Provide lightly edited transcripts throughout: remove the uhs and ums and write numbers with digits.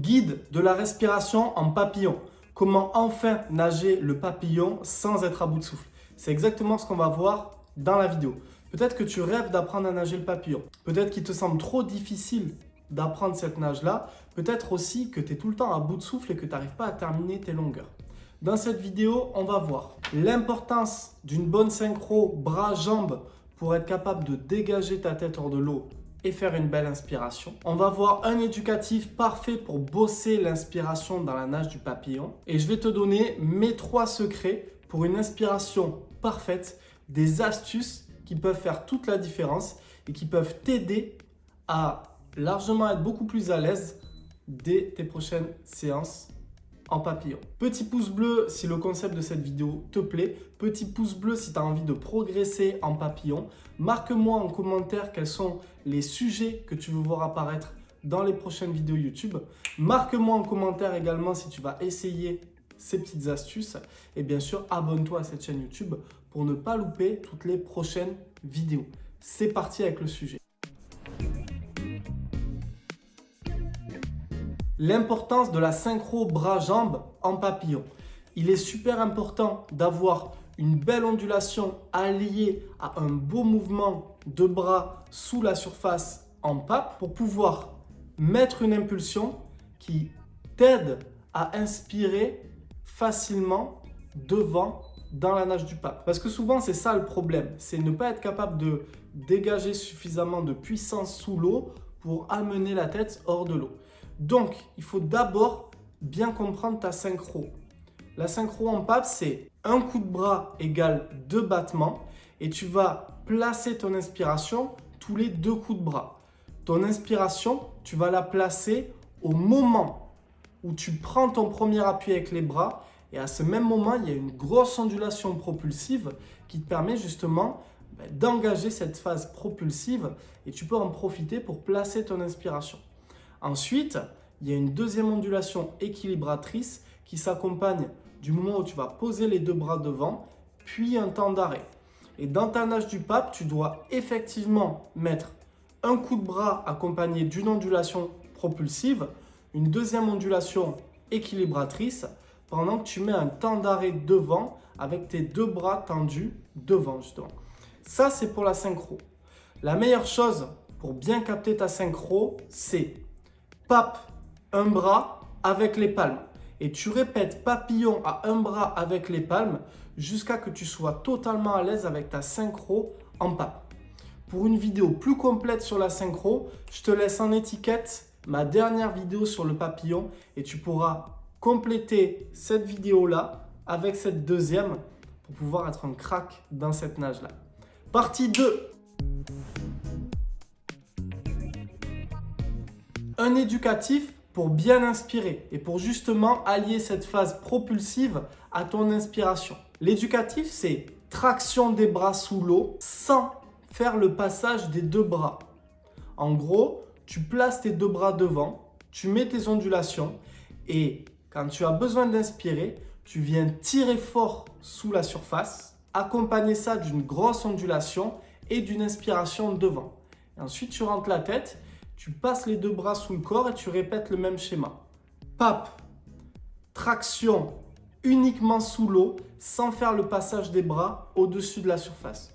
Guide de la respiration en papillon. Comment enfin nager le papillon sans être à bout de souffle. C'est exactement ce qu'on va voir dans la vidéo. Peut-être que tu rêves d'apprendre à nager le papillon. Peut-être qu'il te semble trop difficile d'apprendre cette nage-là. Peut-être aussi que tu es tout le temps à bout de souffle et que tu n'arrives pas à terminer tes longueurs. Dans cette vidéo, on va voir l'importance d'une bonne synchro bras-jambes pour être capable de dégager ta tête hors de l'eau et faire une belle inspiration. On va voir un éducatif parfait pour bosser l'inspiration dans la nage du papillon. Et je vais te donner mes 3 secrets pour une inspiration parfaite, des astuces qui peuvent faire toute la différence et qui peuvent t'aider à largement être beaucoup plus à l'aise dès tes prochaines séances en papillon. Petit pouce bleu si le concept de cette vidéo te plaît. Petit pouce bleu si tu as envie de progresser en papillon. Marque-moi en commentaire quels sont les sujets que tu veux voir apparaître dans les prochaines vidéos YouTube. Marque-moi en commentaire également si tu vas essayer ces petites astuces. Et bien sûr, abonne-toi à cette chaîne YouTube pour ne pas louper toutes les prochaines vidéos. C'est parti avec le sujet. L'importance de la synchro bras-jambes en papillon. Il est super important d'avoir une belle ondulation alliée à un beau mouvement de bras sous la surface en pape pour pouvoir mettre une impulsion qui t'aide à inspirer facilement devant dans la nage du pape. Parce que souvent, c'est ça le problème, c'est ne pas être capable de dégager suffisamment de puissance sous l'eau pour amener la tête hors de l'eau. Donc, il faut d'abord bien comprendre ta synchro. La synchro en pape, c'est un coup de bras égale 2 battements et tu vas placer ton inspiration tous les 2 coups de bras. Ton inspiration, tu vas la placer au moment où tu prends ton premier appui avec les bras et à ce même moment, il y a une grosse ondulation propulsive qui te permet justement d'engager cette phase propulsive et tu peux en profiter pour placer ton inspiration. Ensuite, il y a une deuxième ondulation équilibratrice qui s'accompagne du moment où tu vas poser les 2 bras devant, puis un temps d'arrêt. Et dans ta nage du pape, tu dois effectivement mettre un coup de bras accompagné d'une ondulation propulsive, une deuxième ondulation équilibratrice, pendant que tu mets un temps d'arrêt devant avec tes 2 bras tendus devant justement. Ça, c'est pour la synchro. La meilleure chose pour bien capter ta synchro, c'est pape, un bras avec les palmes. Et tu répètes papillon à un bras avec les palmes jusqu'à que tu sois totalement à l'aise avec ta synchro en pape. Pour une vidéo plus complète sur la synchro, je te laisse en étiquette ma dernière vidéo sur le papillon et tu pourras compléter cette vidéo-là avec cette deuxième pour pouvoir être un crack dans cette nage-là. Partie 2. Un éducatif pour bien inspirer et pour justement allier cette phase propulsive à ton inspiration. L'éducatif, c'est traction des bras sous l'eau sans faire le passage des 2 bras. En gros, tu places tes 2 bras devant, tu mets tes ondulations et quand tu as besoin d'inspirer, tu viens tirer fort sous la surface, accompagner ça d'une grosse ondulation et d'une inspiration devant. Et ensuite, tu rentres la tête. Tu passes les 2 bras sous le corps et tu répètes le même schéma. Pape, traction uniquement sous l'eau sans faire le passage des bras au-dessus de la surface.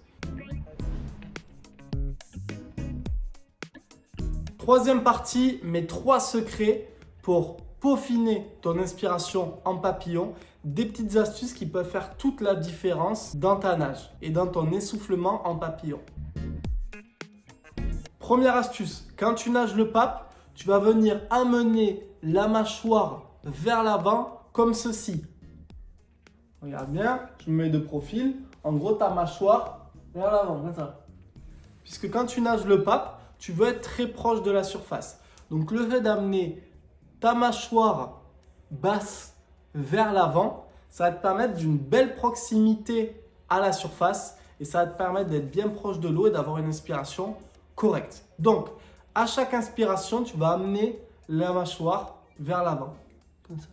Troisième partie, mes 3 secrets pour peaufiner ton inspiration en papillon. Des petites astuces qui peuvent faire toute la différence dans ta nage et dans ton essoufflement en papillon. Première astuce, quand tu nages le pape, tu vas venir amener la mâchoire vers l'avant comme ceci. Regarde bien, je me mets de profil. En gros, ta mâchoire vers l'avant, comme ça. Puisque quand tu nages le pape, tu veux être très proche de la surface. Donc le fait d'amener ta mâchoire basse vers l'avant, ça va te permettre d'une belle proximité à la surface et ça va te permettre d'être bien proche de l'eau et d'avoir une inspiration correcte. Donc, à chaque inspiration, tu vas amener la mâchoire vers l'avant. Comme ça.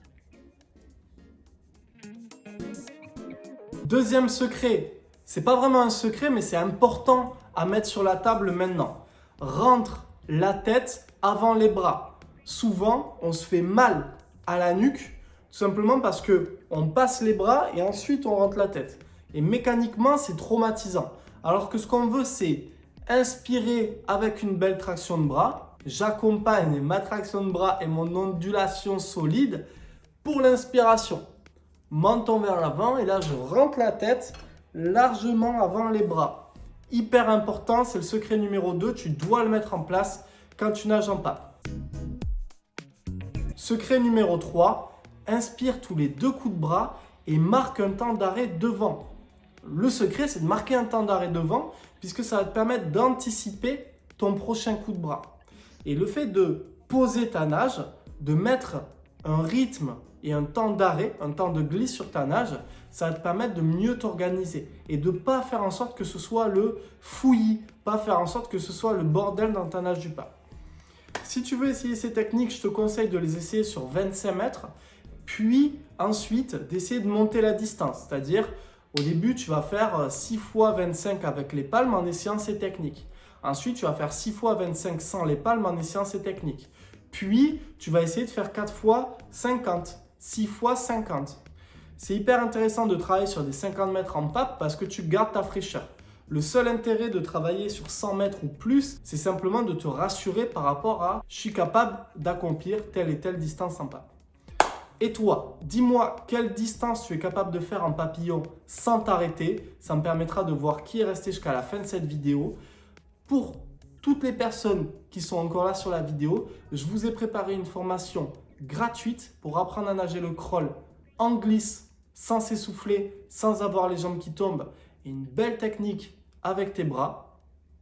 Deuxième secret, c'est pas vraiment un secret, mais c'est important à mettre sur la table maintenant. Rentre la tête avant les bras. souvent, on se fait mal à la nuque, tout simplement parce qu'on passe les bras et ensuite on rentre la tête. Et mécaniquement, c'est traumatisant. Alors que ce qu'on veut, c'est inspirer avec une belle traction de bras. J'accompagne ma traction de bras et mon ondulation solide pour l'inspiration. Menton vers l'avant et là, je rentre la tête largement avant les bras. Hyper important, c'est le secret numéro 2. Tu dois le mettre en place quand tu nages en pape. Secret numéro 3, inspire tous les 2 coups de bras et marque un temps d'arrêt devant. Le secret, c'est de marquer un temps d'arrêt devant puisque ça va te permettre d'anticiper ton prochain coup de bras. Et le fait de poser ta nage, de mettre un rythme et un temps d'arrêt, un temps de glisse sur ta nage, ça va te permettre de mieux t'organiser et de ne pas faire en sorte que ce soit le fouillis, pas faire en sorte que ce soit le bordel dans ta nage du pape. Si tu veux essayer ces techniques, je te conseille de les essayer sur 25 mètres, puis ensuite d'essayer de monter la distance. C'est-à-dire, au début, tu vas faire 6 x 25 avec les palmes en essayant ces techniques. Ensuite, tu vas faire 6 x 25 sans les palmes en essayant ces techniques. Puis, tu vas essayer de faire 4 x 50, 6 x 50. C'est hyper intéressant de travailler sur des 50 mètres en pape parce que tu gardes ta fraîcheur. Le seul intérêt de travailler sur 100 mètres ou plus, c'est simplement de te rassurer par rapport à « je suis capable d'accomplir telle et telle distance en pape ». Et toi, dis-moi quelle distance tu es capable de faire en papillon sans t'arrêter. Ça me permettra de voir qui est resté jusqu'à la fin de cette vidéo. Pour toutes les personnes qui sont encore là sur la vidéo, je vous ai préparé une formation gratuite pour apprendre à nager le crawl en glisse, sans s'essouffler, sans avoir les jambes qui tombent et une belle technique avec tes bras,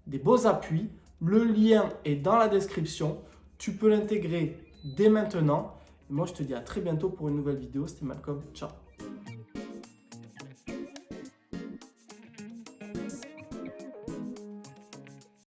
des beaux appuis. Le lien est dans la description. Tu peux l'intégrer dès maintenant. Et moi, je te dis à très bientôt pour une nouvelle vidéo. C'était Malcolm. Ciao.